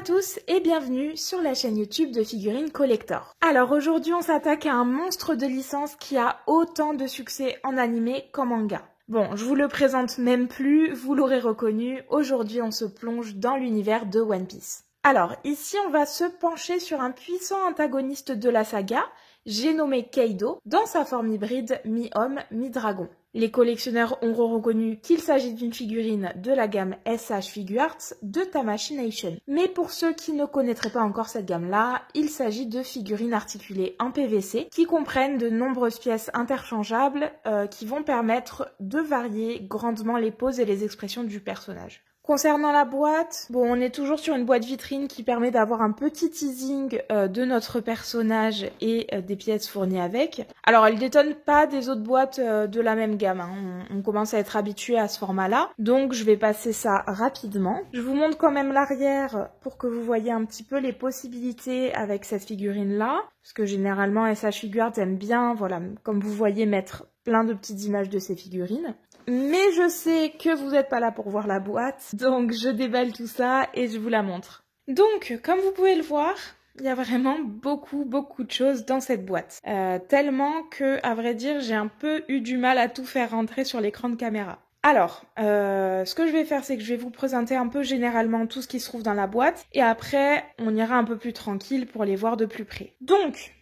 tous et bienvenue sur la chaîne YouTube de Figurines Collector. Alors aujourd'hui on s'attaque à un monstre de licence qui a autant de succès en animé qu'en manga. Bon, je vous le présente même plus, vous l'aurez reconnu, aujourd'hui on se plonge dans l'univers de One Piece. Alors ici on va se pencher sur un puissant antagoniste de la saga, j'ai nommé Kaido, dans sa forme hybride mi-homme, mi-dragon. Les collectionneurs auront reconnu qu'il s'agit d'une figurine de la gamme SH Figuarts de Tamashii Nation. Mais pour ceux qui ne connaîtraient pas encore cette gamme-là, il s'agit de figurines articulées en PVC qui comprennent de nombreuses pièces interchangeables qui vont permettre de varier grandement les poses et les expressions du personnage. Concernant la boîte, bon, on est toujours sur une boîte vitrine qui permet d'avoir un petit teasing de notre personnage et des pièces fournies avec. Alors, elle détonne pas des autres boîtes de la même gamme, hein. On commence à être habitué à ce format-là, donc je vais passer ça rapidement. Je vous montre quand même l'arrière pour que vous voyez un petit peu les possibilités avec cette figurine-là, parce que généralement, SH Figuarts aime bien, voilà, comme vous voyez, mettre plein de petites images de ces figurines. Mais je sais que vous n'êtes pas là pour voir la boîte, donc je déballe tout ça et je vous la montre. Donc, comme vous pouvez le voir, il y a vraiment beaucoup de choses dans cette boîte. Tellement que, à vrai dire, j'ai un peu eu du mal à tout faire rentrer sur l'écran de caméra. Alors, ce que je vais faire, c'est que je vais vous présenter un peu généralement tout ce qui se trouve dans la boîte, et après, on ira un peu plus tranquille pour les voir de plus près. Donc,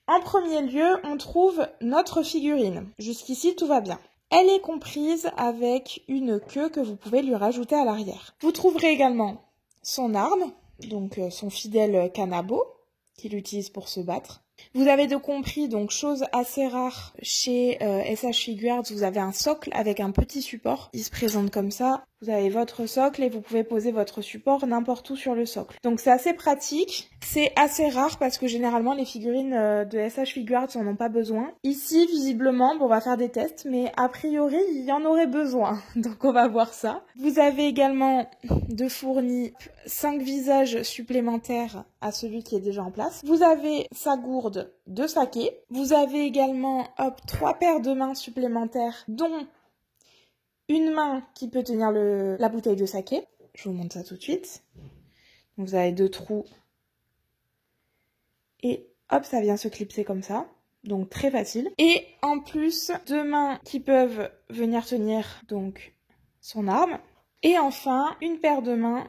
en premier lieu, on trouve notre figurine. Jusqu'ici, tout va bien. Elle est comprise avec une queue que vous pouvez lui rajouter à l'arrière. Vous trouverez également son arme, donc son fidèle Kanabo, qu'il utilise pour se battre. Vous avez de compris, donc chose assez rare chez SH Figuarts, vous avez un socle avec un petit support. Il se présente comme ça. Vous avez votre socle et vous pouvez poser votre support n'importe où sur le socle. Donc c'est assez pratique. C'est assez rare parce que généralement les figurines de SH Figuarts n'en ont pas besoin. Ici, visiblement, bon, on va faire des tests, mais a priori, il y en aurait besoin. Donc on va voir ça. Vous avez également de fournis 5 visages supplémentaires à celui qui est déjà en place. Vous avez sa gourde de saké. Vous avez également, hop, 3 paires de mains supplémentaires, dont une main qui peut tenir la bouteille de saké. Je vous montre ça tout de suite. Vous avez 2 trous. Et hop, ça vient se clipser comme ça. Donc très facile. Et en plus, 2 mains qui peuvent venir tenir donc son arme. Et enfin, une paire de mains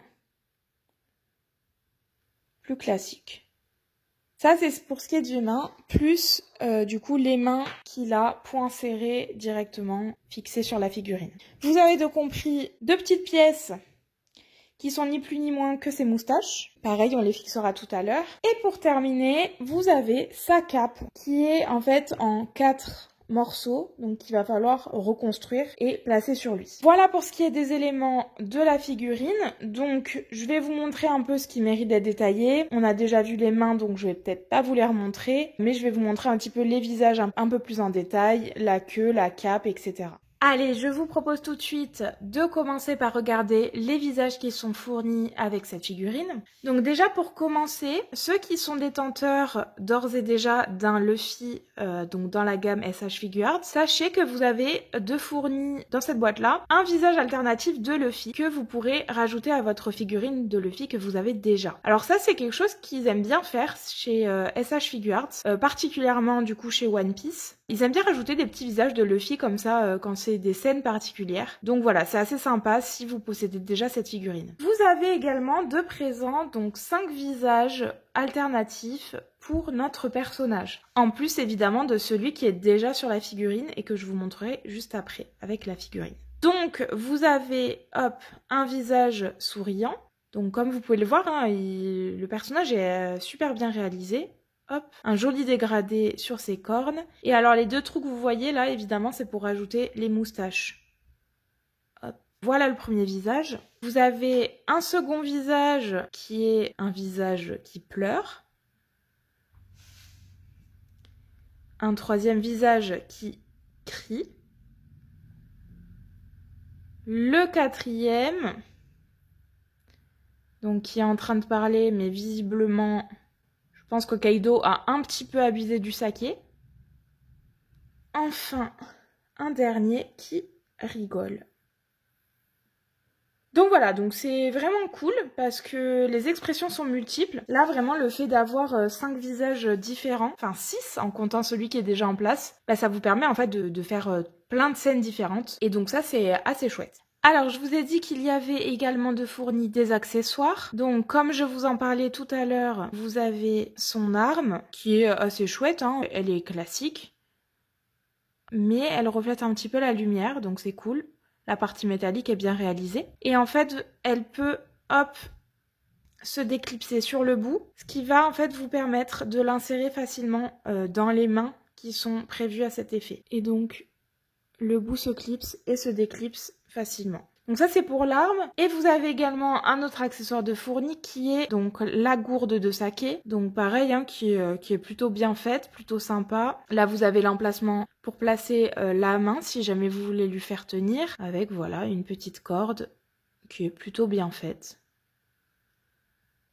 plus classique. Ça, c'est pour ce qui est du main, plus du coup les mains qu'il a point serré directement fixées sur la figurine. Vous avez de compris 2 petites pièces qui sont ni plus ni moins que ses moustaches. Pareil, on les fixera tout à l'heure. Et pour terminer, vous avez sa cape qui est en fait en 4 morceaux, donc qu'il va falloir reconstruire et placer sur lui. Voilà pour ce qui est des éléments de la figurine. Donc je vais vous montrer un peu ce qui mérite d'être détaillé. On a déjà vu les mains, donc je vais peut-être pas vous les remontrer, mais je vais vous montrer un petit peu les visages un peu plus en détail, la queue, la cape, etc. Allez, je vous propose tout de suite de commencer par regarder les visages qui sont fournis avec cette figurine. Donc déjà pour commencer, ceux qui sont détenteurs d'ores et déjà d'un Luffy, donc dans la gamme SH Figuarts, sachez que vous avez de fournis dans cette boîte-là un visage alternatif de Luffy que vous pourrez rajouter à votre figurine de Luffy que vous avez déjà. Alors ça c'est quelque chose qu'ils aiment bien faire chez SH Figuarts, particulièrement du coup chez One Piece. Ils aiment bien rajouter des petits visages de Luffy comme ça quand c'est des scènes particulières. Donc voilà, c'est assez sympa si vous possédez déjà cette figurine. Vous avez également de présent donc 5 visages alternatifs pour notre personnage. En plus évidemment de celui qui est déjà sur la figurine et que je vous montrerai juste après avec la figurine. Donc vous avez hop un visage souriant. Donc comme vous pouvez le voir, hein, le personnage est super bien réalisé. Hop, un joli dégradé sur ses cornes. Et alors les 2 trous que vous voyez là, évidemment, c'est pour rajouter les moustaches. Hop. Voilà le premier visage. Vous avez un second visage qui est un visage qui pleure. Un troisième visage qui crie. Le quatrième, donc qui est en train de parler, mais visiblement... Je pense que Kaido a un petit peu abusé du saké. Enfin, un dernier qui rigole. Donc voilà, donc c'est vraiment cool parce que les expressions sont multiples. Là, vraiment, le fait d'avoir 5 visages différents, enfin 6 en comptant celui qui est déjà en place, bah, ça vous permet en fait de faire plein de scènes différentes. Et donc ça, c'est assez chouette. Alors, je vous ai dit qu'il y avait également de fournis des accessoires. Donc, comme je vous en parlais tout à l'heure, vous avez son arme, qui est assez chouette, hein. Elle est classique. Mais elle reflète un petit peu la lumière, donc c'est cool. La partie métallique est bien réalisée. Et en fait, elle peut, hop, se déclipser sur le bout, ce qui va en fait vous permettre de l'insérer facilement dans les mains qui sont prévues à cet effet. Et donc, le bout se clipse et se déclipse facilement. Donc ça c'est pour l'arme. Et vous avez également un autre accessoire de fourni qui est donc la gourde de saké. Donc pareil, hein, qui est plutôt bien faite, plutôt sympa. Là vous avez l'emplacement pour placer la main si jamais vous voulez lui faire tenir. Avec voilà une petite corde qui est plutôt bien faite.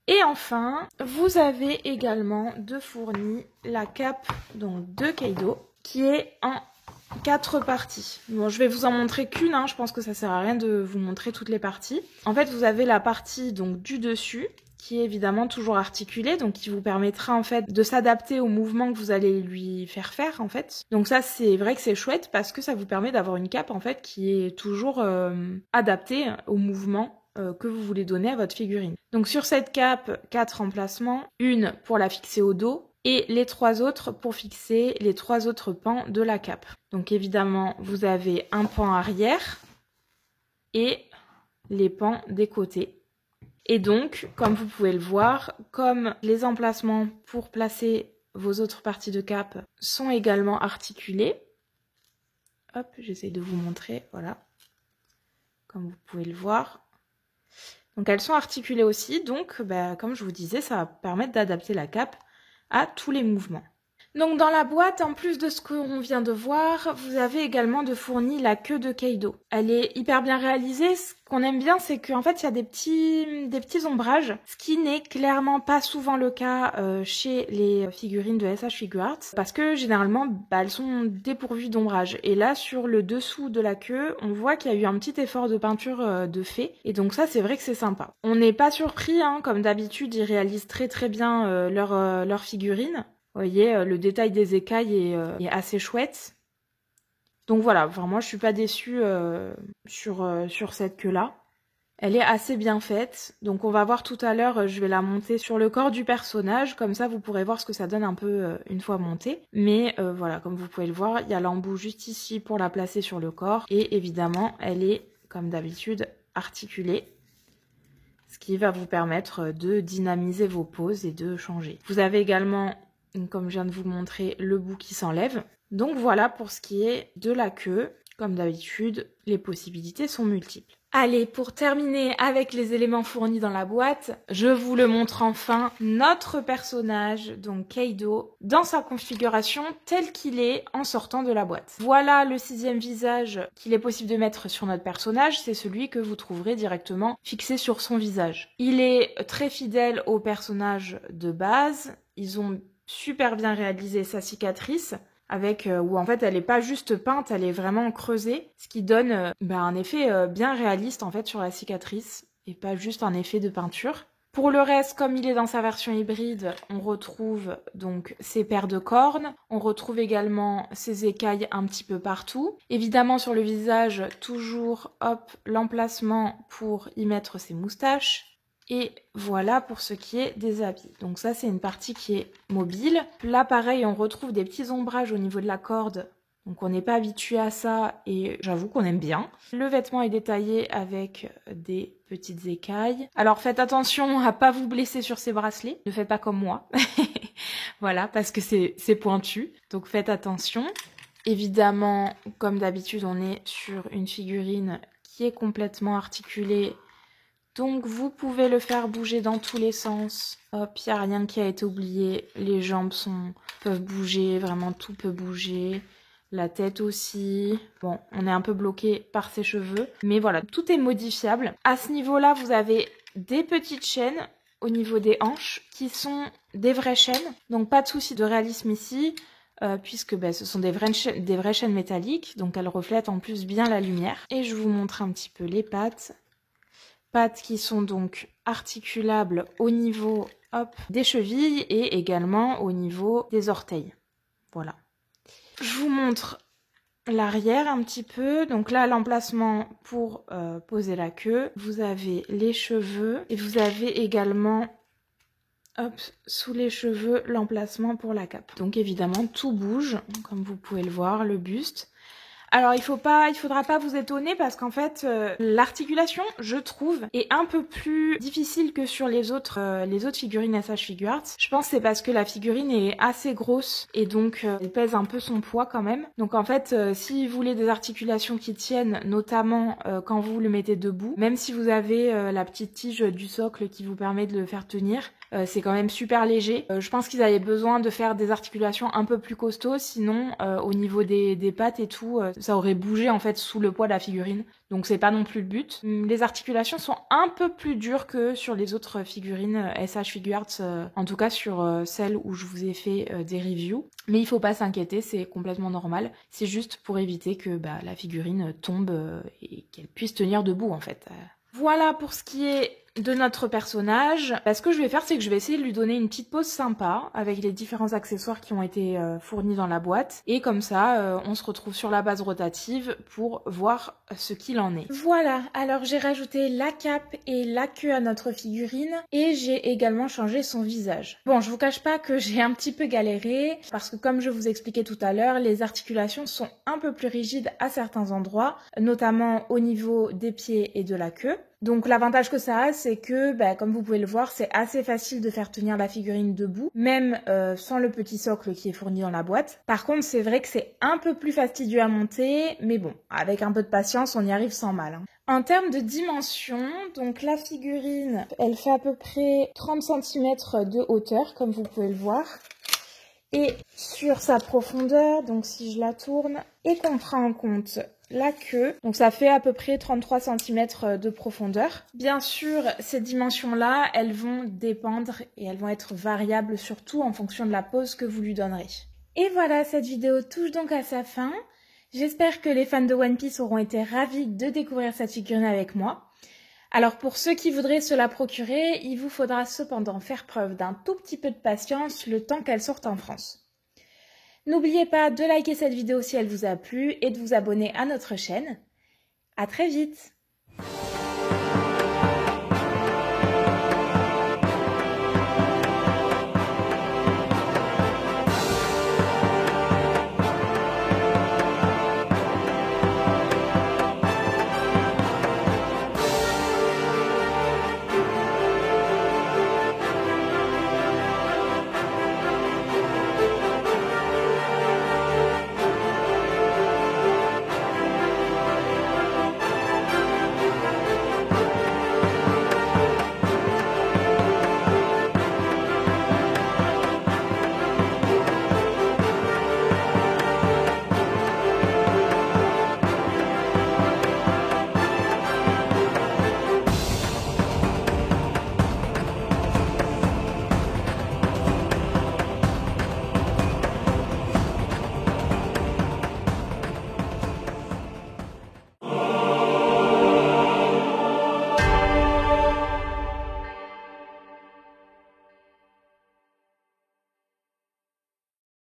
Et enfin, vous avez également de fourni la cape donc de Keido qui est en 4 parties. Bon, je vais vous en montrer qu'une, hein, je pense que ça sert à rien de vous montrer toutes les parties. En fait, vous avez la partie donc du dessus, qui est évidemment toujours articulée, donc qui vous permettra en fait de s'adapter au mouvement que vous allez lui faire en fait. Donc ça, c'est vrai que c'est chouette parce que ça vous permet d'avoir une cape en fait qui est toujours adaptée au mouvement que vous voulez donner à votre figurine. Donc sur cette cape, 4 emplacements, une pour la fixer au dos, et les 3 autres pour fixer les 3 autres pans de la cape. Donc évidemment, vous avez un pan arrière et les pans des côtés. Et donc, comme vous pouvez le voir, comme les emplacements pour placer vos autres parties de cape sont également articulés, hop, j'essaie de vous montrer, voilà, comme vous pouvez le voir. Donc elles sont articulées aussi, donc bah, comme je vous disais, ça va permettre d'adapter la cape à tous les mouvements. Donc dans la boîte, en plus de ce qu'on vient de voir, vous avez également de fourni la queue de Keido. Elle est hyper bien réalisée. Ce qu'on aime bien, c'est qu'en fait, il y a des petits ombrages, ce qui n'est clairement pas souvent le cas chez les figurines de SH Figuarts, parce que généralement, bah, elles sont dépourvues d'ombrage. Et là, sur le dessous de la queue, on voit qu'il y a eu un petit effort de peinture de fait, et donc ça, c'est vrai que c'est sympa. On n'est pas surpris, hein, comme d'habitude, ils réalisent très bien leurs figurines. Vous voyez, le détail des écailles est assez chouette. Donc voilà, enfin, moi je suis pas déçue sur cette queue-là. Elle est assez bien faite. Donc on va voir tout à l'heure, je vais la monter sur le corps du personnage. Comme ça, vous pourrez voir ce que ça donne un peu une fois montée. Mais voilà, comme vous pouvez le voir, il y a l'embout juste ici pour la placer sur le corps. Et évidemment, elle est, comme d'habitude, articulée. Ce qui va vous permettre de dynamiser vos poses et de changer. Vous avez également, comme je viens de vous montrer, le bout qui s'enlève. Donc voilà pour ce qui est de la queue. Comme d'habitude, les possibilités sont multiples. Allez, pour terminer avec les éléments fournis dans la boîte, je vous le montre enfin, notre personnage, donc Keido, dans sa configuration telle qu'il est en sortant de la boîte. Voilà le 6e visage qu'il est possible de mettre sur notre personnage, c'est celui que vous trouverez directement fixé sur son visage. Il est très fidèle au personnage de base, ils ont super bien réalisé sa cicatrice, avec où en fait elle est pas juste peinte, elle est vraiment creusée, ce qui donne un effet bien réaliste en fait sur la cicatrice et pas juste un effet de peinture. Pour le reste, comme il est dans sa version hybride, on retrouve donc ses paires de cornes, on retrouve également ses écailles un petit peu partout. Évidemment sur le visage, toujours hop l'emplacement pour y mettre ses moustaches. Et voilà pour ce qui est des habits. Donc ça, c'est une partie qui est mobile. Là, pareil, on retrouve des petits ombrages au niveau de la corde. Donc on n'est pas habitué à ça et j'avoue qu'on aime bien. Le vêtement est détaillé avec des petites écailles. Alors faites attention à pas vous blesser sur ces bracelets. Ne faites pas comme moi. Voilà, parce que c'est pointu. Donc faites attention. Évidemment, comme d'habitude, on est sur une figurine qui est complètement articulée. Donc vous pouvez le faire bouger dans tous les sens. Hop, il n'y a rien qui a été oublié. Les jambes peuvent bouger, vraiment tout peut bouger. La tête aussi. Bon, on est un peu bloqué par ses cheveux. Mais voilà, tout est modifiable. À ce niveau-là, vous avez des petites chaînes au niveau des hanches qui sont des vraies chaînes. Donc pas de souci de réalisme ici. Puisque ce sont des vraies chaînes métalliques. Donc elles reflètent en plus bien la lumière. Et je vous montre un petit peu les pattes. pattes qui sont donc articulables au niveau des chevilles et également au niveau des orteils. Voilà. Je vous montre l'arrière un petit peu. Donc là, l'emplacement pour poser la queue. Vous avez les cheveux et vous avez également sous les cheveux l'emplacement pour la cape. Donc évidemment, tout bouge, comme vous pouvez le voir, le buste. Alors il faudra pas vous étonner parce qu'en fait l'articulation, je trouve, est un peu plus difficile que sur les autres figurines SH Figuarts. Je pense que c'est parce que la figurine est assez grosse et donc elle pèse un peu son poids quand même. Donc en fait, si vous voulez des articulations qui tiennent, notamment quand vous le mettez debout, même si vous avez la petite tige du socle qui vous permet de le faire tenir, c'est quand même super léger. Je pense qu'ils avaient besoin de faire des articulations un peu plus costauds, sinon au niveau des pattes et tout, ça aurait bougé en fait sous le poids de la figurine. Donc c'est pas non plus le but. Les articulations sont un peu plus dures que sur les autres figurines SH Figuarts, en tout cas sur celles où je vous ai fait des reviews. Mais il faut pas s'inquiéter, c'est complètement normal. C'est juste pour éviter que la figurine tombe et qu'elle puisse tenir debout en fait. Voilà pour ce qui est de notre personnage. Ce que je vais faire, c'est que je vais essayer de lui donner une petite pose sympa avec les différents accessoires qui ont été fournis dans la boîte. Et comme ça, on se retrouve sur la base rotative pour voir ce qu'il en est. Voilà, alors j'ai rajouté la cape et la queue à notre figurine et j'ai également changé son visage. Bon, je vous cache pas que j'ai un petit peu galéré parce que comme je vous expliquais tout à l'heure, les articulations sont un peu plus rigides à certains endroits, notamment au niveau des pieds et de la queue. Donc l'avantage que ça a, c'est que, comme vous pouvez le voir, c'est assez facile de faire tenir la figurine debout, même sans le petit socle qui est fourni dans la boîte. Par contre, c'est vrai que c'est un peu plus fastidieux à monter, mais bon, avec un peu de patience, on y arrive sans mal. En termes de dimension, donc la figurine, elle fait à peu près 30 cm de hauteur, comme vous pouvez le voir. Et sur sa profondeur, donc si je la tourne, et qu'on prend en compte la queue, donc ça fait à peu près 33 cm de profondeur. Bien sûr, ces dimensions-là, elles vont dépendre et elles vont être variables surtout en fonction de la pose que vous lui donnerez. Et voilà, cette vidéo touche donc à sa fin. J'espère que les fans de One Piece auront été ravis de découvrir cette figurine avec moi. Alors pour ceux qui voudraient se la procurer, il vous faudra cependant faire preuve d'un tout petit peu de patience le temps qu'elle sorte en France. N'oubliez pas de liker cette vidéo si elle vous a plu et de vous abonner à notre chaîne. À très vite!